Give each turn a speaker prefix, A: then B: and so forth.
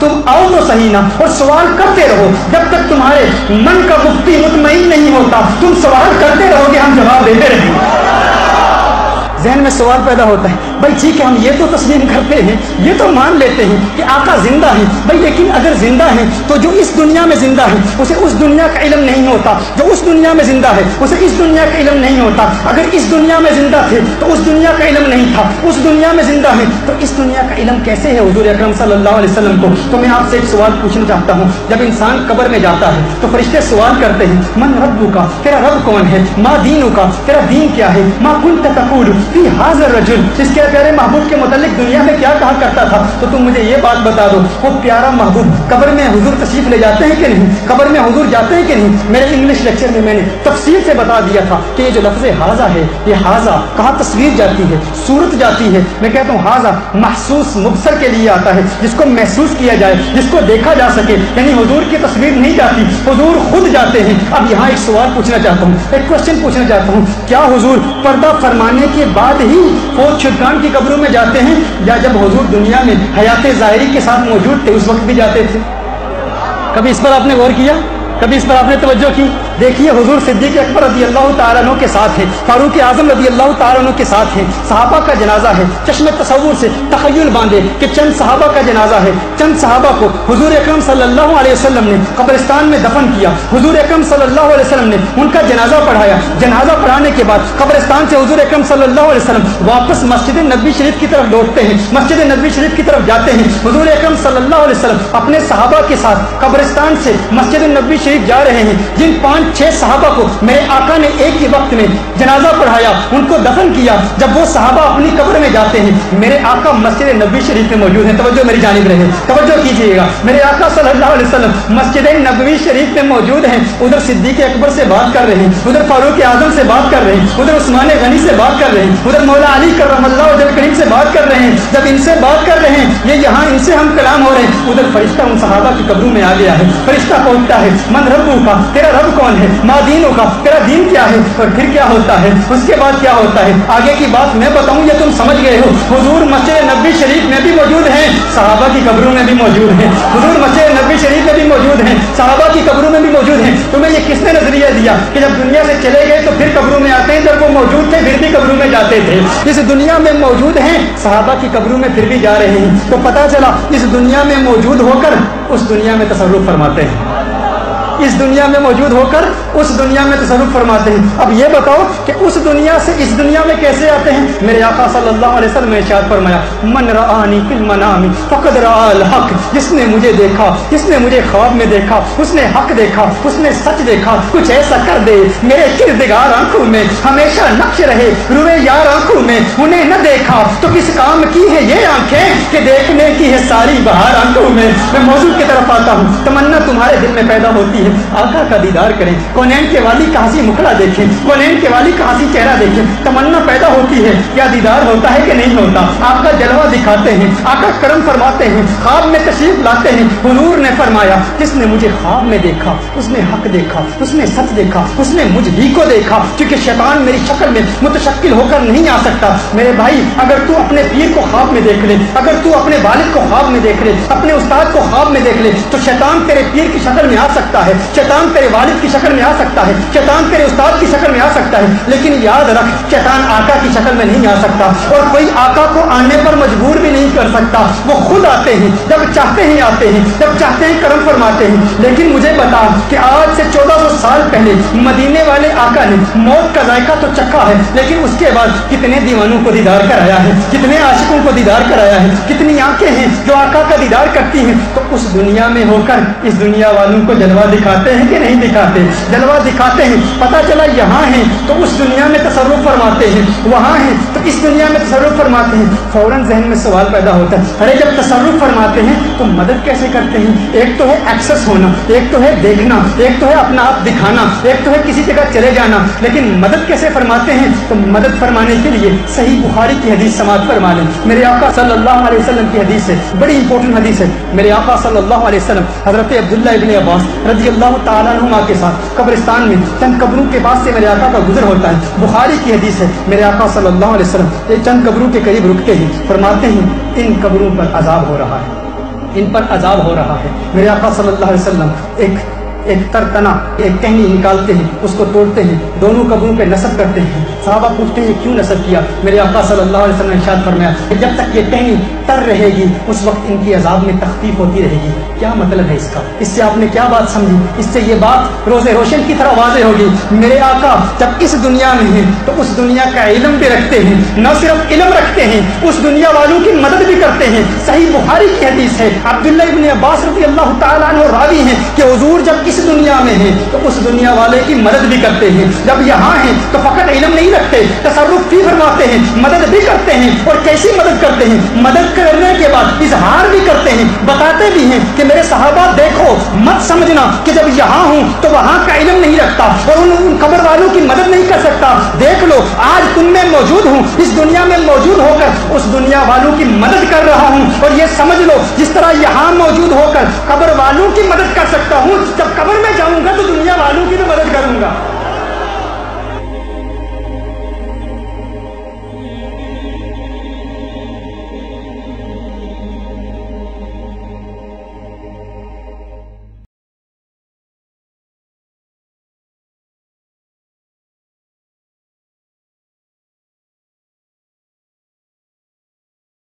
A: तुम आओ तो सही ना, और सवाल करते रहो जब तक तुम्हारे मन का मुफ्ती मुतमईन नहीं होता। तुम सवाल करते रहोगे, हम जवाब देते रहेंगे। ज़हन में सवाल पैदा होता है, भाई ठीक है हम ये तो तस्लीम करते हैं, ये तो मान लेते हैं कि आका जिंदा है भाई, लेकिन अगर जिंदा है तो जो इस दुनिया में जिंदा है उसे उस दुनिया का इल्म नहीं होता, जो उस दुनिया में जिंदा है उसे इस दुनिया का इल्म नहीं होता। अगर इस दुनिया में जिंदा थे तो उस दुनिया का इल्म नहीं था, उस दुनिया में जिंदा है तो इस दुनिया का इल्म कैसे है हुजूर अकरम सल्लल्लाहु अलैहि वसल्लम को। तो मैं आपसे एक सवाल पूछना चाहता हूँ, जब इंसान कब्र में जाता है तो फरिश्ते सवाल करते हैं, मन रब्बुका, तेरा रब कौन है, मा दीनुका, तेरा दीन क्या है, मा कुंत तक़ूलु फी हाज़ा रजुल, इसके प्यारे महबूब के मुतालिक दुनिया में क्या कहा करता था। तो तुम मुझे ये बात बता दो, वो प्यारा महबूब कब्र में हुजूर तशरीफ ले जाते हैं कि नहीं, कब्र में हुजूर जाते हैं कि नहीं। मेरे इंग्लिश लेक्चर में मैंने तफसील से बता दिया था कि ये जो लफ्ज़ हाजा है, ये हाजा कहाँ तस्वीर जाती है, सूरत जाती है। मैं कहता हूँ हाजा महसूस मुबसर के लिए आता है, जिसको महसूस किया जाए, जिसको देखा जा सके, यानी हुजूर की तस्वीर नहीं जाती, हुजूर खुद जाते हैं। अब यहाँ एक सवाल पूछना चाहता हूँ, एक क्वेश्चन पूछना चाहता हूँ, क्या हुजूर पर्दा फरमाने के बाद ही फौत शुदगान की कब्रों में जाते हैं, या जब हुजूर दुनिया में हयात ज़ाहिरी के साथ मौजूद थे उस वक्त भी जाते थे? कभी इस पर आपने गौर किया, कभी इस पर आपने तवज्जो की? देखिए हुजूर सिद्दीक़ अकबर रज़ी अल्लाह तआला अन्हु के साथ है, फारूक आज़म रज़ी अल्लाह तआला अन्हु के साथ है, सहाबा का जनाजा है। चश्मे तसव्वुर से तख़य्युल बांधे कि चंद सहाबा का जनाजा है, चंद सहाबा को हुजूर अकरम सल्लल्लाहु अलैहि वसल्लम ने कब्रिस्तान में दफन किया, हुजूर अकरम सल्लल्लाहु अलैहि वसल्लम ने उनका जनाजा पढ़ाया। जनाजा पढ़ाने के बाद कब्रिस्तान से हुजूर अकरम सल्लल्लाहु अलैहि वसल्लम वापस मस्जिद नबवी शरीफ की तरफ लौटते हैं, मस्जिद नबवी शरीफ की तरफ जाते हैं। हुजूर अकरम सल्लल्लाहु अलैहि वसल्लम अपने सहाबा के साथ कब्रिस्तान से मस्जिद नबवी शरीफ जा रहे हैं। जिन 5-6 सहाबा को मेरे आका ने एक ही वक्त में जनाजा पढ़ाया, उनको दफन किया, जब वो सहाबा अपनी कब्र में जाते हैं, मेरे आका मस्जिद नबवी शरीफ में मौजूद हैं। तवज्जो मेरी जानिब रहे, तवज्जो कीजिएगा, मेरे आका सल्लल्लाहु अलैहि वसल्लम मस्जिद नबवी शरीफ में मौजूद हैं। उधर सिद्दीक़ अकबर से बात कर रहे हैं, उधर फारूक आज़म से बात कर रहे हैं, उधर उस्मान गनी से बात कर रहे हैं, उधर मौला अली करमल्लाहु वजह करीम से बात कर रहे हैं। जब इनसे बात कर रहे हैं, ये यहाँ इनसे हम कलाम हो रहे हैं, उधर फरिश्ता उन सहाबा की कब्रों में आ गया है। फरिश्ता पहुंचता है, मन रब्बू का, तेरा रब कौन है, मा दीनों का, तेरा दीन क्या है। और फिर क्या होता है, उसके बाद क्या होता है, आगे की बात मैं बताऊं ये तुम समझ गए हो। हुजूर मस्जिद नबवी शरीफ में भी मौजूद हैं, सहाबा की कब्रों में भी मौजूद हैं। हुजूर मस्जिद नबवी शरीफ में भी मौजूद हैं, सहाबा की कब्रों में भी मौजूद हैं। तुम्हें ये किसने नजरिया दिया कि जब दुनिया से चले गए तो फिर कब्रों में आते हैं, जब वो मौजूद थे फिर भी कब्रों में जाते थे। इस दुनिया में मौजूद हैं, सहाबा की कब्रों में फिर भी जा रहे हैं। तो पता चला इस दुनिया में मौजूद होकर उस दुनिया में तसर्रुफ फरमाते हैं, इस दुनिया में मौजूद होकर उस दुनिया में तसर्रुफ फरमाते हैं। अब ये बताओ कि उस दुनिया से इस दुनिया में कैसे आते हैं। मेरे आका सल्लल्लाहु अलैहि वसल्लम ने इरशाद फरमाया, मन रआनी फिल मनामी फक़द रआल हक़, जिसने मुझे देखा, जिसने मुझे ख्वाब में देखा, उसने हक देखा, उसने सच देखा। कुछ ऐसा कर दे मेरे किरदगार आंखों में हमेशा नक्श रहे, रुए यार आंखों में उन्हें न देखा तो किस काम की है ये आंखें कि देखने की है सारी बहार आंखों में। मैं मौजूद की तरफ आता हूँ, तमन्ना तुम्हारे दिल में पैदा होती है आका का दीदार करें, कौनैन के वाली का हंसी मुखड़ा देखें, कौनैन के वाली का हंसी चेहरा देखें। तमन्ना पैदा होती है, क्या दीदार होता है कि नहीं होता। आपका जलवा दिखाते हैं, आका करम फरमाते हैं, ख्वाब में तशरीफ लाते हैं। हुजूर ने फरमाया, जिसने मुझे ख्वाब में देखा उसने हक देखा, उसने सच देखा, उसने मुझ ही को देखा। क्योंकि शैतान मेरी शक्ल में मुतशक्किल होकर नहीं आ सकता। मेरे भाई अगर तू अपने पीर को ख्वाब में देख ले, अगर तू अपने वालिद को ख्वाब में देख ले, अपने उस्ताद को ख्वाब में देख ले, तो शैतान तेरे पीर की शक्ल में आ सकता है, शैतान तेरे वालिद की शक्ल में आ सकता है, शैतान तेरे उस्ताद की शक्ल में आ सकता है। लेकिन याद रख, शैतान आका की शक्ल में नहीं आ सकता, और कोई आका को आने पर मजबूर भी नहीं कर सकता। वो खुद आते हैं, जब चाहते हैं आते हैं, जब चाहते हैं करम फरमाते हैं। लेकिन मुझे बता कि आज से 1400 साल पहले मदीने वाले आका ने मौत का जायका तो चखा है, लेकिन उसके बाद कितने दीवानों को दीदार कराया है, कितने आशिकों को दीदार कराया है, कितनी आंखें हैं जो आका का दीदार करती हैं। तो उस दुनिया में होकर इस दुनिया वालों को जलवा दिखाते हैं कि नहीं दिखाते, जलवा दिखाते हैं। पता चला यहाँ हैं तो उस दुनिया में तसर्रुफ फरमाते हैं, वहाँ हैं तो इस दुनिया में तसर्रुफ फरमाते हैं। फौरन जहन में सवाल पैदा होता है, अरे जब तसर्रुफ फरमाते हैं तो मदद कैसे करते हैं। एक तो है एक्सेस होना, एक तो है देखना, एक तो है अपना आप दिखाना, एक तो है किसी जगह चले जाना, लेकिन मदद कैसे फरमाते हैं। तो मदद फरमाने के लिए सही बुखारी की हदीस समाअत फरमा लें। मेरे आका सल्लल्लाहु अलैहि वसल्लम की हदीस है, बड़ी इंपॉर्टेंट हदीस है। मेरे आका सल्लल्लाहु अलैहि वसल्लम हजरत अब्दुल्लाह इब्न अब्बास रज़ियल्लाहु ताला अन्हुमा के साथ कब्रिस्तान में चंद कब्रों के पास से मेरे आका का गुजर होता है। बुखारी की हदीस है, मेरे आका सल्लल्लाहु अलैहि वसल्लम एक चंद कब्रों के करीब रुकते हैं, फरमाते हैं इन कब्रों पर अजाब हो रहा है, ان پر عذاب ہو رہا ہے۔ میرے آقا صلی اللہ علیہ وسلم ایک ترتنا ایک ٹہنی نکالتے ہیں، اس کو توڑتے ہیں، دونوں قبروں پہ نصب کرتے ہیں۔ صحابہ پوچھتے ہیں کیوں نصب کیا؟ میرے آقا صلی اللہ علیہ وسلم نے ارشاد فرمایا کہ جب تک یہ ٹہنی تر رہے گی اس وقت ان کی عذاب میں تخفیف ہوتی رہے گی۔ کیا مطلب ہے اس کا؟ اس سے آپ نے کیا بات سمجھی؟ اس سے یہ بات روز روشن کی طرح واضح ہوگی۔ میرے آقا جب اس دنیا میں ہیں تو اس دنیا کا علم بھی رکھتے ہیں، نہ صرف علم رکھتے ہیں، اس دنیا والوں کی مدد بھی کرتے ہیں۔ صحیح بخاری کی حدیث ہے، عبداللہ ابن عباس رضی اللہ تعالیٰ عنہ راوی ہیں کہ حضور جب اس دنیا میں ہیں تو اس دنیا والے کی مدد بھی کرتے ہیں، جب یہاں ہیں تو فقط علم نہیں رکھتے، تصرف بھی فرماتے ہیں، مدد بھی کرتے ہیں۔ اور کیسی مدد کرتے ہیں؟ مدد کرنے کے بعد اظہار بھی کرتے ہیں، بتاتے بھی ہیں کہ میرے صحابہ دیکھو، مت سمجھنا کہ جب یہاں ہوں تو وہاں کا علم نہیں رکھتا اور ان قبر والوں کی مدد نہیں کر سکتا۔ دیکھ لو آج تم میں موجود ہوں، اس دنیا میں موجود ہو کر اس دنیا والوں کی مدد کر رہا ہوں، اور یہ سمجھ لو جس طرح یہاں موجود ہو کر قبر والوں کی مدد کر سکتا ہوں، جب قبر میں جاؤں گا تو دنیا والوں کی بھی مدد کروں گا۔